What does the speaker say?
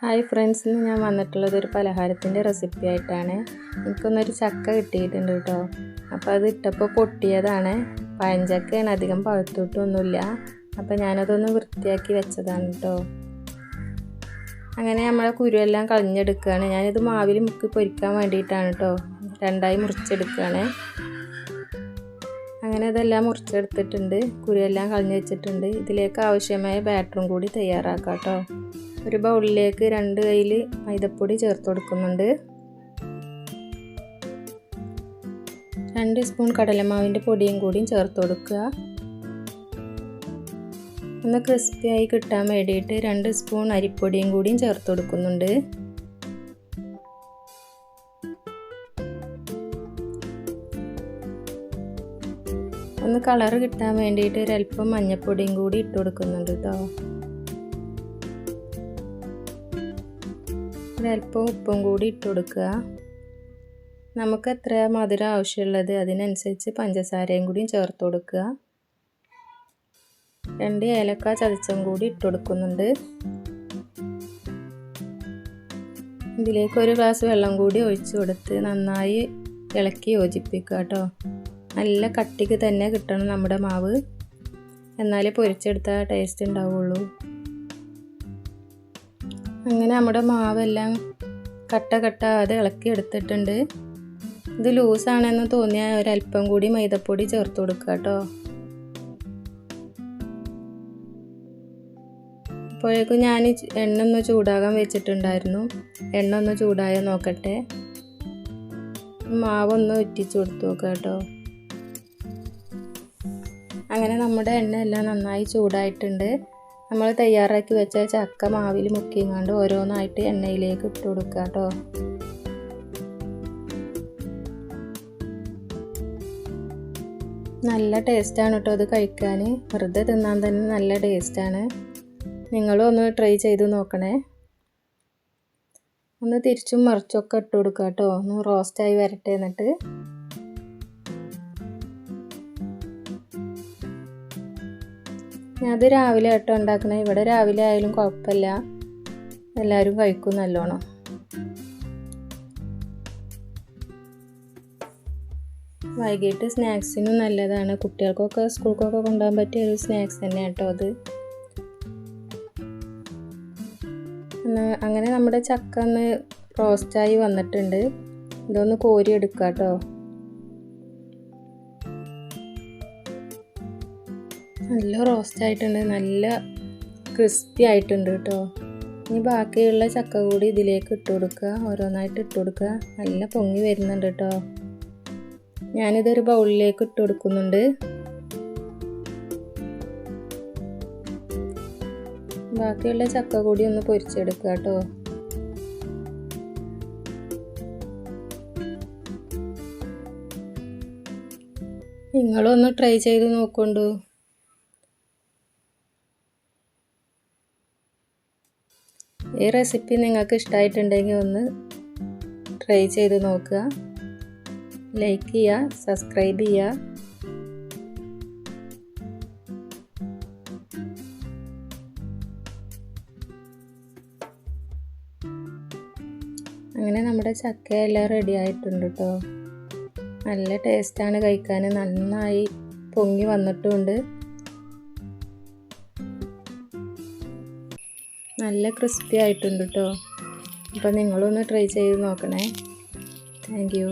Hi friends, ഇന്ന് ഞാൻ വന്നിട്ടുള്ളത് ഒരു പലഹാരത്തിൻ്റെ റെസിപ്പി ആയിട്ടാണ്. എനിക്കൊന്നൊരു ചക്ക കിട്ടിയിട്ടുണ്ട് കേട്ടോ. അപ്പോൾ അത് ഇട്ടപ്പോൾ പൊട്ടിയതാണ്. പഴഞ്ചക്കയാണ്, അധികം പഴുത്തിട്ടൊന്നുമില്ല. അപ്പോൾ ഞാനതൊന്ന് വൃത്തിയാക്കി വെച്ചതാണ് കേട്ടോ. അങ്ങനെ നമ്മളെ കുരുവെല്ലാം കളഞ്ഞെടുക്കുകയാണ്. ഞാനിത് മാവിൽ മുക്കി പൊരിക്കാൻ വേണ്ടിയിട്ടാണ് കേട്ടോ. രണ്ടായി മുറിച്ചെടുക്കുകയാണ്. അങ്ങനെ ഇതെല്ലാം മുറിച്ചെടുത്തിട്ടുണ്ട്, കുരുവെല്ലാം കളഞ്ഞ് വെച്ചിട്ടുണ്ട്. ഇതിലേക്ക് ആവശ്യമായ ബാറ്ററും കൂടി തയ്യാറാക്കാം കേട്ടോ. ഒരു ബൗളിലേക്ക് 2 കയ്യിൽ മൈദപ്പൊടി ചേർത്ത് കൊടുക്കുന്നുണ്ട്. 2 സ്പൂൺ കടലമാവിൻ്റെ പൊടിയും കൂടിയും ചേർത്ത് കൊടുക്കുക. ഒന്ന് ക്രിസ്പിയായി കിട്ടാൻ വേണ്ടിയിട്ട് 2 സ്പൂൺ അരിപ്പൊടിയും കൂടിയും ചേർത്ത് കൊടുക്കുന്നുണ്ട്. ഒന്ന് കളർ കിട്ടാൻ വേണ്ടിയിട്ട് ഒരല്പം മഞ്ഞൾപ്പൊടിയും കൂടി ഇട്ട് കൊടുക്കുന്നുണ്ട് കേട്ടോ. ഒരല്പം ഉപ്പും കൂടി ഇട്ട് കൊടുക്കുക. നമുക്ക് എത്ര മധുരം ആവശ്യമുള്ളത് അതിനനുസരിച്ച് പഞ്ചസാരയും കൂടിയും ചേർത്ത് കൊടുക്കുക. 2 ഏലക്ക ചതച്ചും കൂടി ഇട്ട് കൊടുക്കുന്നുണ്ട്. ഇതിലേക്ക് 1 ഗ്ലാസ് വെള്ളം കൂടി ഒഴിച്ച് കൊടുത്ത് നന്നായി ഇളക്കി യോജിപ്പിക്കുക കേട്ടോ. നല്ല കട്ടിക്ക് തന്നെ കിട്ടണം നമ്മുടെ മാവ്, എന്നാലേ പൊരിച്ചെടുത്താൽ ടേസ്റ്റ് ഉണ്ടാവുള്ളൂ. അങ്ങനെ നമ്മുടെ മാവെല്ലാം കട്ടാതെ ഇളക്കി എടുത്തിട്ടുണ്ട്. ഇത് ലൂസാണെന്ന് തോന്നിയാൽ ഒരല്പം കൂടി മൈദപ്പൊടി ചേർത്ത് കൊടുക്കുക കേട്ടോ. അപ്പോഴേക്കും ഞാൻ എണ്ണ ഒന്ന് ചൂടാകാൻ വെച്ചിട്ടുണ്ടായിരുന്നു. എണ്ണ ഒന്ന് ചൂടായോ നോക്കട്ടെ. മാവൊന്ന് ഉറ്റിച്ച് കൊടുത്തു നോക്കുക കേട്ടോ. അങ്ങനെ നമ്മുടെ എണ്ണ എല്ലാം നന്നായി ചൂടായിട്ടുണ്ട്. നമ്മൾ തയ്യാറാക്കി വെച്ച ചക്ക മാവിൽ മുക്കിങ്ങാണ്ട് ഓരോന്നായിട്ട് എണ്ണയിലേക്ക് ഇട്ട് കൊടുക്കുക കേട്ടോ. നല്ല ടേസ്റ്റാണ് കേട്ടോ ഇത് കഴിക്കാൻ. വെറുതെ തിന്നാൻ തന്നെ നല്ല ടേസ്റ്റാണ്. നിങ്ങളും ഒന്ന് ട്രൈ ചെയ്ത് നോക്കണേ. ഒന്ന് തിരിച്ചും മറിച്ചൊക്കെ ഇട്ട് കൊടുക്കുക കേട്ടോ. ഒന്ന് റോസ്റ്റായി വരട്ടെ. എന്നിട്ട് അത് രാവിലെ ആട്ടോ ഉണ്ടാക്കണേ. ഇവിടെ രാവിലെ ആയാലും കുഴപ്പമില്ല, എല്ലാവരും കഴിക്കും നല്ലോണം. വൈകിട്ട് സ്നാക്സിനും നല്ലതാണ്. കുട്ടികൾക്കൊക്കെ സ്കൂൾക്കൊക്കെ കൊണ്ടുപോകാൻ പറ്റിയ ഒരു സ്നാക്സ് തന്നെയാണ് കേട്ടോ അത്. അങ്ങനെ നമ്മുടെ ചക്ക ഒന്ന് റോസ്റ്റായി വന്നിട്ടുണ്ട്. ഇതൊന്ന് കോരി എടുക്കുക കേട്ടോ. നല്ല റോസ്റ്റ് ആയിട്ടുണ്ട്, നല്ല ക്രിസ്പി ആയിട്ടുണ്ട് കേട്ടോ. ഇനി ബാക്കിയുള്ള ചക്ക കൂടി ഇതിലേക്ക് ഇട്ട് കൊടുക്കുക. ഓരോന്നായിട്ട് ഇട്ട് കൊടുക്കുക. നല്ല പൊങ്ങി വരുന്നുണ്ട് കേട്ടോ. ഞാനിതൊരു ബൗളിലേക്ക് ഇട്ട് കൊടുക്കുന്നുണ്ട്. ബാക്കിയുള്ള ചക്ക കൂടി ഒന്ന് പൊരിച്ചെടുക്കുക കേട്ടോ. നിങ്ങളൊന്ന് ട്രൈ ചെയ്ത് നോക്കണ്ടു. ഈ റെസിപ്പി നിങ്ങൾക്ക് ഇഷ്ടമായിട്ടുണ്ടെങ്കിൽ ഒന്ന് ട്രൈ ചെയ്ത് നോക്കുക. ലൈക്ക് ചെയ്യുക, സബ്സ്ക്രൈബ് ചെയ്യുക. അങ്ങനെ നമ്മുടെ ചക്ക എല്ലാം റെഡി ആയിട്ടുണ്ട് കേട്ടോ. നല്ല ടേസ്റ്റാണ് കഴിക്കാൻ. നന്നായി പൊങ്ങി വന്നിട്ടുമുണ്ട്. നല്ല ക്രിസ്പി ആയിട്ടുണ്ട് കേട്ടോ. അപ്പോൾ നിങ്ങളൊന്ന് ട്രൈ ചെയ്ത് നോക്കണേ. Thank you.